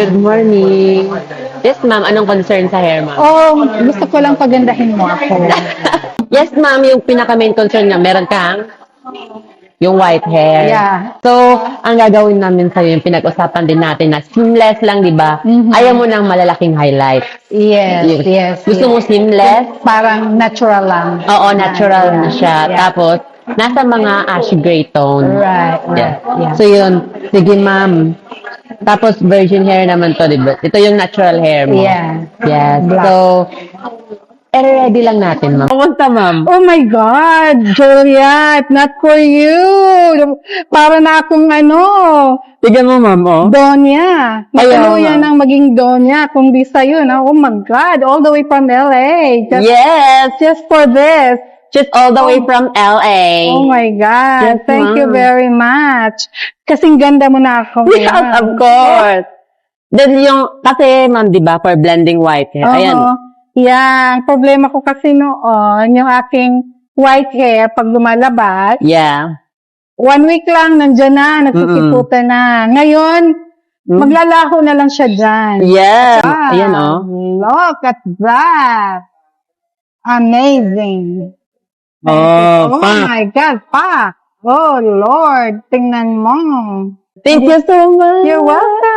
Good morning. Yes, ma'am. Anong concern sa hair, ma'am? Oh, gusto ko lang pagandahin mo ako. Yes, ma'am. Yung pinaka-main concern niya, meron kang yung white hair. Yeah. So, ang gagawin namin sa'yo, yung pinag-usapan din natin na seamless lang, di ba? Mhm. Ayaw mo ng malalaking highlight. Yes, yes. Gusto mo yes. seamless? Parang natural lang. Oo, natural na Yeah, siya. yeah. Tapos, nasa mga ash gray tone. Right, right. Yeah. So, yun. Sige, ma'am. Tapos, virgin hair naman to, di ba? Ito yung natural hair mo. Yeah. Yes. Black. So, ready lang natin, ma'am. Pumunta, ma'am. Oh my God, Juliet, not for you. Para na akong Tignan mo, ma'am, oh. Donya. Ayaw Ano yan nga. ang maging Donya kung di sa'yo, na? Oh my God, all the way from LA. Yes! Just for this. Just all the way from LA. Oh my God, Yes, thank you ma'am. very much. Kasing ganda mo na ako. Yes, of course. Then yung, kasi, ma'am, di ba, for blending white hair, ayan. Yan, problema ko kasi noon, yung aking white hair, pag lumalabas, Yeah. 1 week lang, nandyan na, nagsisiputan na. Ngayon, maglalaho na lang siya dyan. Yeah. Ah, Ayan, oh. Look at that. Amazing. Oh, Oh my God, pa. Oh Lord, tingnan mo. Thank you so much. You're welcome.